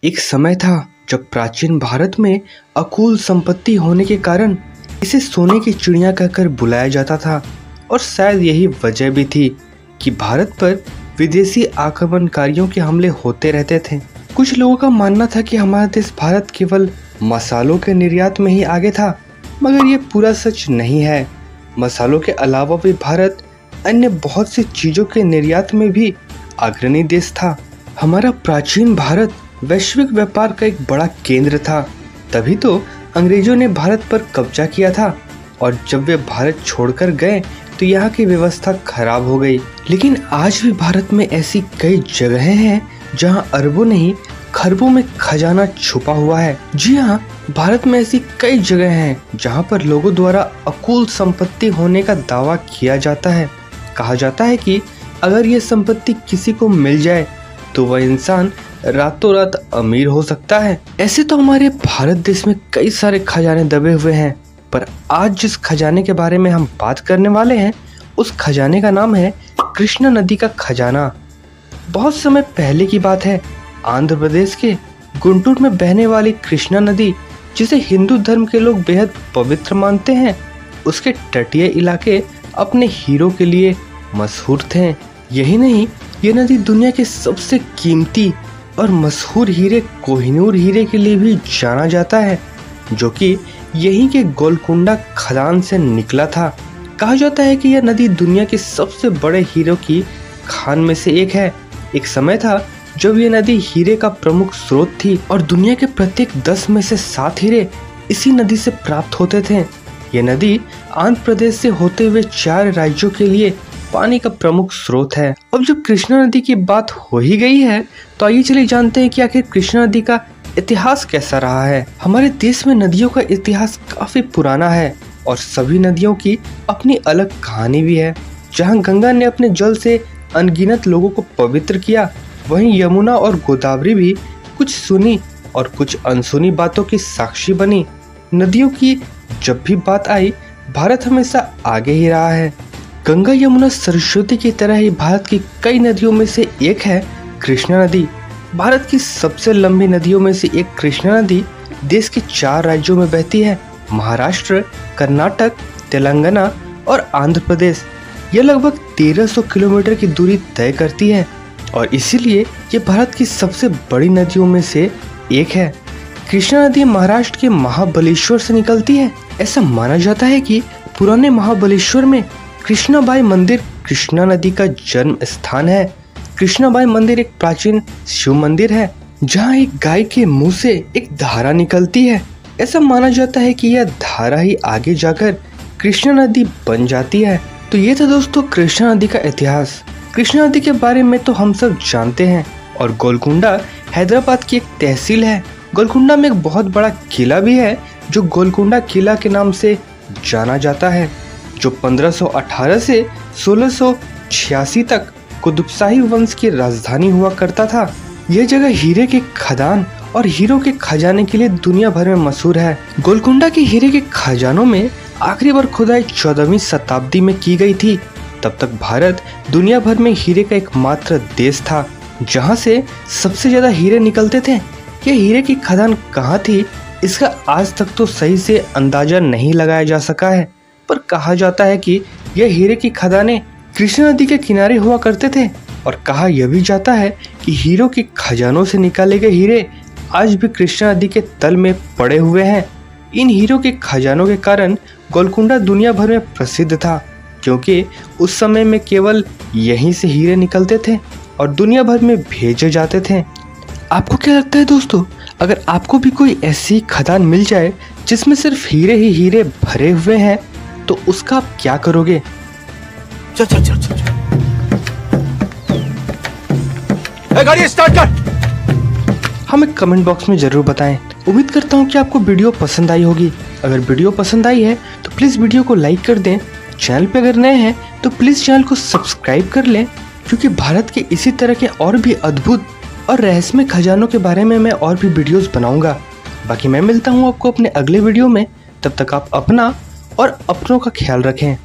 एक समय था जब प्राचीन भारत में अकुल संपत्ति होने के कारण इसे सोने की चिड़िया कहकर बुलाया जाता था और शायद यही वजह भी थी कि भारत पर विदेशी आक्रमणकारियों के हमले होते रहते थे। कुछ लोगों का मानना था कि हमारा देश भारत केवल मसालों के निर्यात में ही आगे था, मगर ये पूरा सच नहीं है। मसालों के अलावा भी भारत अन्य बहुत सी चीज़ों के निर्यात में भी अग्रणी देश था। हमारा प्राचीन भारत वैश्विक व्यापार का एक बड़ा केंद्र था, तभी तो अंग्रेजों ने भारत पर कब्जा किया था और जब वे भारत छोड़कर गए तो यहाँ की व्यवस्था खराब हो गई। लेकिन आज भी भारत में ऐसी कई जगहें हैं जहाँ अरबों नहीं खरबों में खजाना छुपा हुआ है। जी हाँ, भारत में ऐसी कई जगह हैं जहाँ पर लोगों द्वारा अकुल संपत्ति होने का दावा किया जाता है। कहा जाता है कि अगर ये संपत्ति किसी को मिल जाए तो वह इंसान रातों रात अमीर हो सकता है। ऐसे तो हमारे भारत देश में कई सारे खजाने दबे हुए हैं, पर आज जिस खजाने के बारे में हम बात करने वाले हैं उस खजाने का नाम है कृष्णा नदी का खजाना। बहुत समय पहले की बात है, आंध्र प्रदेश के गुंटूर में बहने वाली कृष्णा नदी, जिसे हिंदू धर्म के लोग बेहद पवित्र मानते हैं, उसके तटीय इलाके अपने हीरो के लिए मशहूर थे। यही नहीं, ये नदी दुनिया के सबसे कीमती और मशहूर हीरे कोहिनूर हीरे के लिए भी जाना जाता है, जो कि यहीं के गोलकुंडा खदान से निकला था। कहा जाता है कि यह नदी दुनिया के सबसे बड़े हीरों की खान में से एक है। एक समय था जब यह नदी हीरे का प्रमुख स्रोत थी और दुनिया के प्रत्येक 10 में से 7 हीरे इसी नदी से प्राप्त होते थे। यह नदी आंध्र प्रदेश से होते हुए 4 राज्यों के लिए पानी का प्रमुख स्रोत है। अब जब कृष्णा नदी की बात हो ही गई है तो आइए चलिए जानते हैं कि आखिर कृष्णा नदी का इतिहास कैसा रहा है। हमारे देश में नदियों का इतिहास काफी पुराना है और सभी नदियों की अपनी अलग कहानी भी है। जहाँ गंगा ने अपने जल से अनगिनत लोगों को पवित्र किया, वहीं यमुना और गोदावरी भी कुछ सुनी और कुछ अनसुनी बातों की साक्षी बनी। नदियों की जब भी बात आई, भारत हमेशा आगे ही रहा है। गंगा यमुना सरस्वती की तरह ही भारत की कई नदियों में से एक है कृष्णा नदी। भारत की सबसे लंबी नदियों में से एक कृष्णा नदी देश के 4 राज्यों में बहती है, महाराष्ट्र, कर्नाटक, तेलंगाना और आंध्र प्रदेश। यह लगभग 1300 किलोमीटर की दूरी तय करती है और इसीलिए ये भारत की सबसे बड़ी नदियों में से एक है। कृष्णा नदी महाराष्ट्र के महाबलेश्वर से निकलती है। ऐसा माना जाता है कि पुराने महाबलेश्वर में कृष्णाबाई मंदिर कृष्णा नदी का जन्म स्थान है। कृष्णाबाई मंदिर एक प्राचीन शिव मंदिर है जहाँ एक गाय के मुंह से एक धारा निकलती है। ऐसा माना जाता है कि यह धारा ही आगे जाकर कृष्णा नदी बन जाती है। तो ये था दोस्तों कृष्णा नदी का इतिहास। कृष्णा नदी के बारे में तो हम सब जानते हैं और गोलकुंडा हैदराबाद की एक तहसील है। गोलकुंडा में एक बहुत बड़ा किला भी है जो गोलकुंडा किला के नाम से जाना जाता है, जो 1518 से 1686 तक कुतुबशाही वंश की राजधानी हुआ करता था। यह जगह हीरे के खदान और हीरो के खजाने के लिए दुनिया भर में मशहूर है। गोलकुंडा के हीरे के खजानों में आखिरी बार खुदाई 14वीं शताब्दी में की गई थी। तब तक भारत दुनिया भर में हीरे का एकमात्र देश था जहां से सबसे ज्यादा हीरे निकलते थे। यह हीरे की खदान कहाँ थी, इसका आज तक तो सही से अंदाजा नहीं लगाया जा सका है, पर कहा जाता है कि यह हीरे की खदानें कृष्णा नदी के किनारे हुआ करते थे और कहा यह भी जाता है कि हीरो के खजानों से निकाले गए हीरे आज भी कृष्णा नदी के तल में पड़े हुए हैं। इन हीरो के खजानों के कारण गोलकुंडा दुनिया भर में प्रसिद्ध था, क्योंकि उस समय में केवल यहीं से हीरे निकलते थे और दुनिया भर में भेजे जाते थे। आपको क्या लगता है दोस्तों, अगर आपको भी कोई ऐसी खदान मिल जाए जिसमें सिर्फ हीरे ही हीरे भरे हुए हैं, तो उसका आप क्या करोगे? चल चल चल चल गाड़ी स्टार्ट कर। हमें कमेंट बॉक्स में जरूर बताएं। उम्मीद करता हूँ कि आपको वीडियो पसंद आई होगी। अगर वीडियो पसंद आई है तो प्लीज़ वीडियो को लाइक कर दें। चैनल पे अगर नए हैं तो प्लीज़ चैनल को सब्सक्राइब कर लें, क्योंकि भारत के इसी तरह के और भी अद्भुत और रहस्यमय खजानों के बारे में मैं और भी वीडियोस बनाऊंगा। बाकी मैं मिलता हूँ आपको अपने अगले वीडियो में। तब तक आप अपना और अपनों का ख्याल रखें।